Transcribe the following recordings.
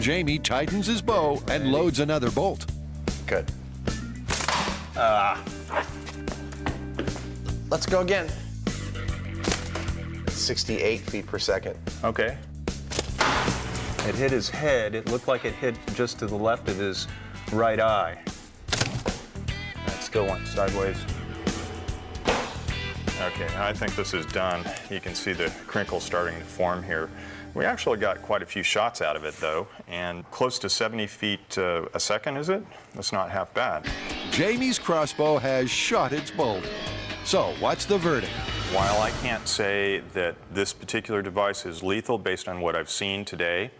Jamie tightens his bow and loads another bolt. Good. Let's go again. 68 feet per second. Okay. It hit his head. It looked like it hit just to the left of his right eye. That still went sideways. Okay, I think this is done. You can see the crinkle starting to form here. We actually got quite a few shots out of it, though, and close to 70 feet a second, is it? That's not half bad. Jamie's crossbow has shot its bolt. So, what's the verdict? While I can't say that this particular device is lethal based on what I've seen today,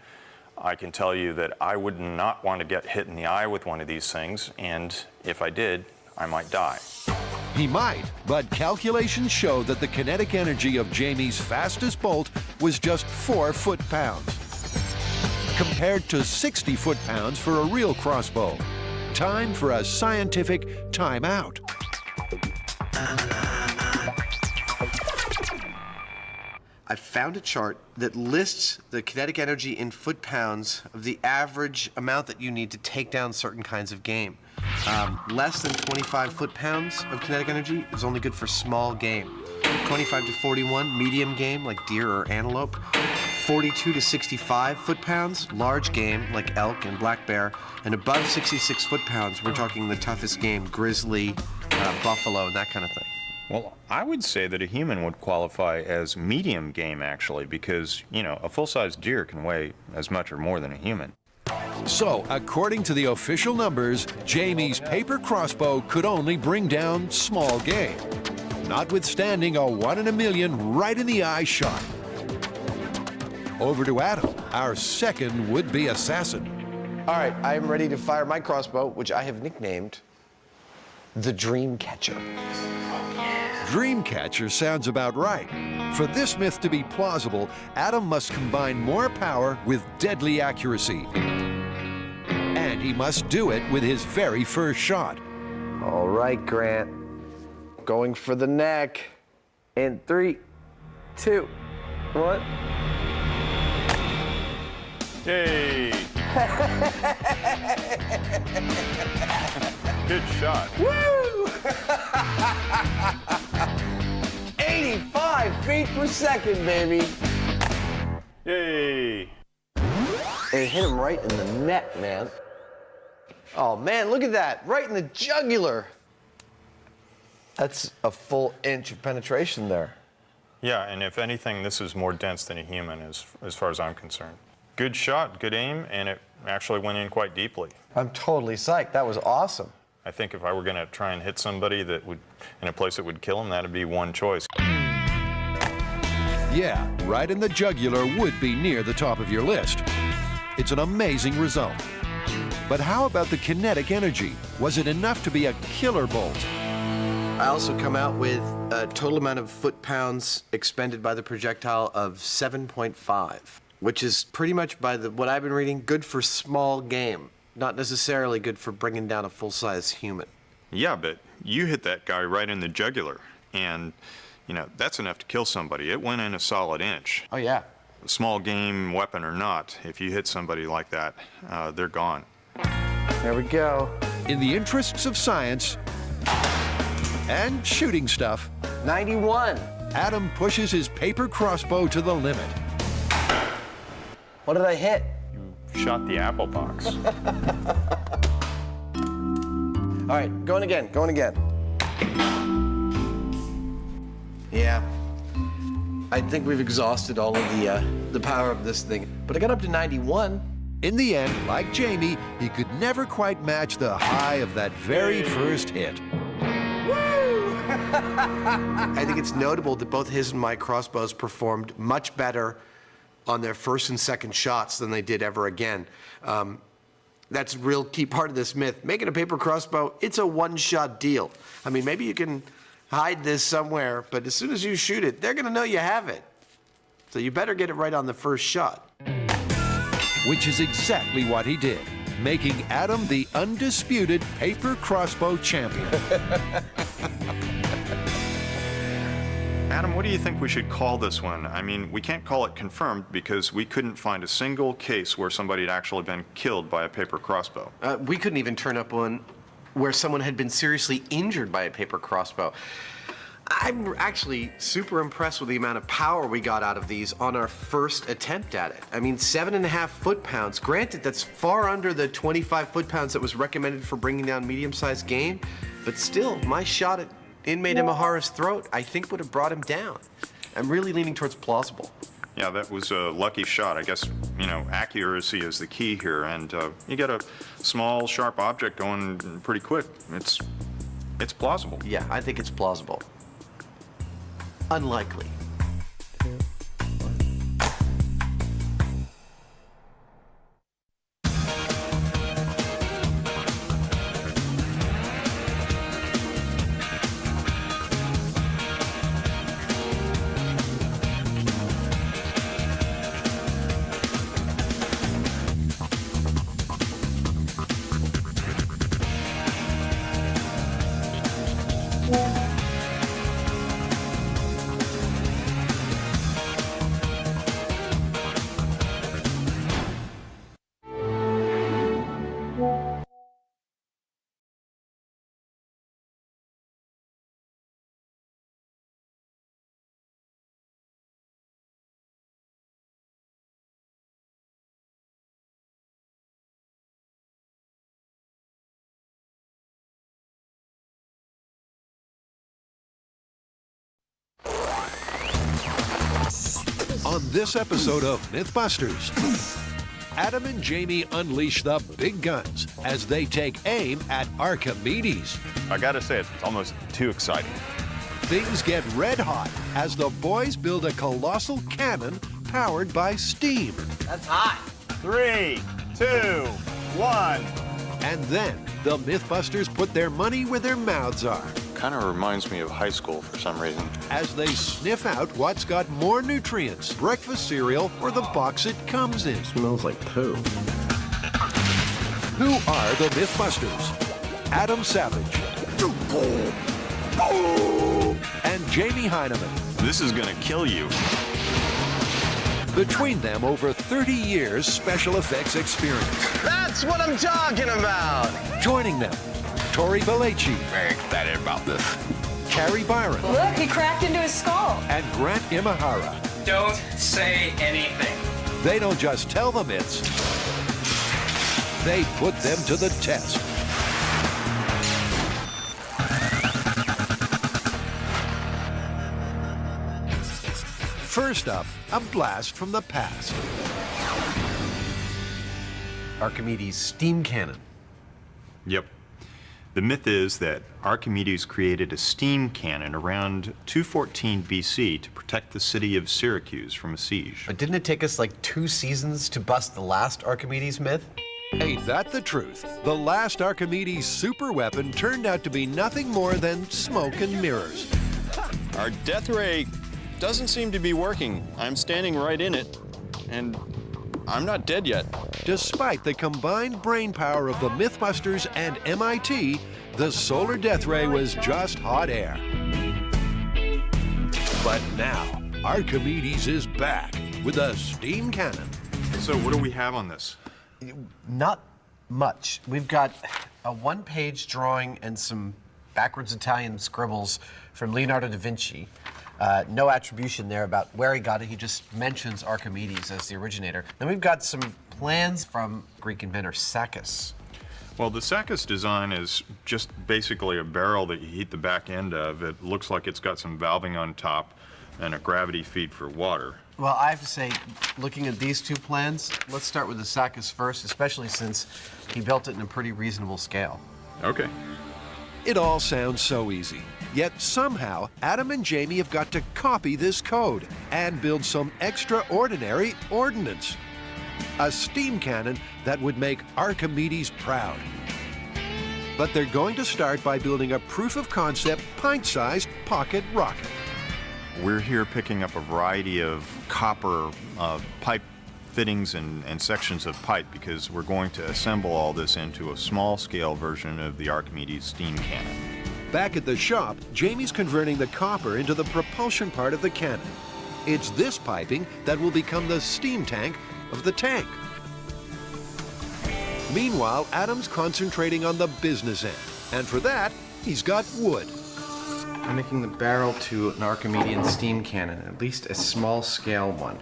I can tell you that I would not want to get hit in the eye with one of these things, and if I did, I might die. He might, but calculations show that the kinetic energy of Jamie's fastest bolt was just 4 foot-pounds, compared to 60 foot-pounds for a real crossbow. Time for a scientific timeout. I found a chart that lists the kinetic energy in foot-pounds of the average amount that you need to take down certain kinds of game. Less than 25 foot-pounds of kinetic energy is only good for small game. 25 to 41, medium game, like deer or antelope. 42 to 65 foot-pounds, large game, like elk and black bear. And above 66 foot-pounds, we're talking the toughest game, grizzly, buffalo, and that kind of thing. Well, I would say that a human would qualify as medium game, actually, because, you know, a full-size deer can weigh as much or more than a human. So, according to the official numbers, Jamie's paper crossbow could only bring down small game, notwithstanding a 1 in a million right in the eye shot. Over to Adam, our second would-be assassin. All right, I am ready to fire my crossbow, which I have nicknamed the Dreamcatcher. Dreamcatcher sounds about right. For this myth to be plausible, Adam must combine more power with deadly accuracy. And he must do it with his very first shot. All right, Grant. Going for the neck. In 3, 2, 1. Yay! Good shot. Woo! 85 feet per second, baby. Yay! It hit him right in the neck, man. Oh, man, look at that. Right in the jugular. That's a full inch of penetration there. Yeah, and if anything, this is more dense than a human as far as I'm concerned. Good shot, good aim, and it actually went in quite deeply. I'm totally psyched. That was awesome. I think if I were going to try and hit somebody that would, in a place that would kill them, that'd be one choice. Yeah, right in the jugular would be near the top of your list. It's an amazing result. But how about the kinetic energy? Was it enough to be a killer bolt? I also come out with a total amount of foot-pounds expended by the projectile of 7.5, which is pretty much, by what I've been reading, good for small game. Not necessarily good for bringing down a full-size human. Yeah, but you hit that guy right in the jugular, and, you know, that's enough to kill somebody. It went in a solid inch. Oh, yeah. Small game weapon or not, if you hit somebody like that, they're gone. There we go. In the interests of science and shooting stuff, 91. Adam pushes his paper crossbow to the limit. What did I hit? You shot the apple box. All right, going again, going again. Yeah. I think we've exhausted all of the power of this thing, but I got up to 91. In the end, like Jamie, he could never quite match the high of that very first hit. Woo! I think it's notable that both his and my crossbows performed much better on their first and second shots than they did ever again. That's a real key part of this myth. Making a paper crossbow, it's a one-shot deal. I mean, maybe you can hide this somewhere, but as soon as you shoot it, they're gonna know you have it. So you better get it right on the first shot. Which is exactly what he did, making Adam the undisputed paper crossbow champion. Adam, what do you think we should call this one? I mean, we can't call it confirmed because we couldn't find a single case where somebody had actually been killed by a paper crossbow. We couldn't even turn up one where someone had been seriously injured by a paper crossbow. I'm actually super impressed with the amount of power we got out of these on our first attempt at it. I mean, 7.5 foot-pounds. Granted, that's far under the 25 foot-pounds that was recommended for bringing down medium-sized game, but still, my shot at inmate Imahara's throat, I think would have brought him down. I'm really leaning towards plausible. Yeah, that was a lucky shot. I guess, you know, accuracy is the key here, and you get a small, sharp object going pretty quick. It's plausible. Yeah, I think it's plausible. Unlikely. On this episode of Mythbusters, Adam and Jamie unleash the big guns as they take aim at Archimedes. I gotta say, it's almost too exciting. Things get red hot as the boys build a colossal cannon powered by steam. That's hot. 3, 2, 1. And then the Mythbusters put their money where their mouths are Kind of reminds me of high school for some reason. as they sniff out what's got more nutrients, breakfast cereal or the box it comes in. Smells like poo. Who are the Mythbusters? Adam Savage and Jamie Heineman. This is gonna kill you. Between them, over 30 years special effects experience. That's what I'm talking about. Joining them, Tori Belleci, Very excited about this. Carrie Byron, Look, he cracked into his skull. and Grant Imahara. Don't say anything. They don't just tell the myths, they put them to the test. First up, a blast from the past. Archimedes' steam cannon. Yep. The myth is that Archimedes created a steam cannon around 214 BC to protect the city of Syracuse from a siege. But didn't it take us like 2 seasons to bust the last Archimedes myth? Ain't that the truth? The last Archimedes super weapon turned out to be nothing more than smoke and mirrors. Our death ray doesn't seem to be working. I'm standing right in it, and I'm not dead yet. Despite the combined brain power of the Mythbusters and MIT, the solar death ray was just hot air. But now, Archimedes is back with a steam cannon. So what do we have on this? Not much. We've got a 1-page drawing and some backwards Italian scribbles from Leonardo da Vinci. No attribution there about where he got it. He just mentions Archimedes as the originator. Then we've got some plans from Greek inventor Sakis. Well, the Sakis design is just basically a barrel that you heat the back end of. It looks like it's got some valving on top and a gravity feed for water. Well, I have to say, looking at these two plans, let's start with the Sakis first, especially since he built it in a pretty reasonable scale. Okay. It all sounds so easy. Yet somehow, Adam and Jamie have got to copy this code and build some extraordinary ordnance. A steam cannon that would make Archimedes proud. But they're going to start by building a proof-of-concept pint-sized pocket rocket. We're here picking up a variety of copper pipe fittings and sections of pipe because we're going to assemble all this into a small-scale version of the Archimedes steam cannon. Back at the shop, Jamie's converting the copper into the propulsion part of the cannon. It's this piping that will become the steam tank of the tank. Meanwhile, Adam's concentrating on the business end, and for that, he's got wood. I'm making the barrel to an Archimedean steam cannon, at least a small-scale one.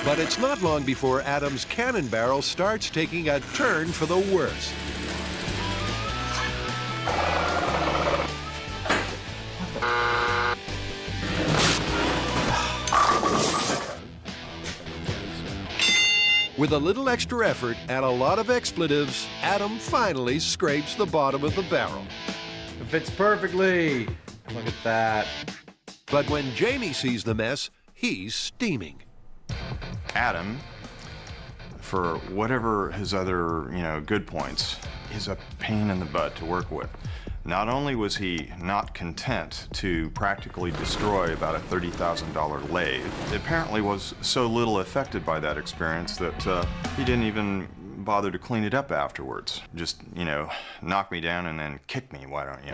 But it's not long before Adam's cannon barrel starts taking a turn for the worse. With a little extra effort and a lot of expletives, Adam finally scrapes the bottom of the barrel. It fits perfectly. Look at that. But when Jamie sees the mess, he's steaming. Adam, for whatever his other, good points, is a pain in the butt to work with. Not only was he not content to practically destroy about a $30,000 lathe, he apparently was so little affected by that experience that he didn't even bother to clean it up afterwards. Just, knock me down and then kick me, why don't you?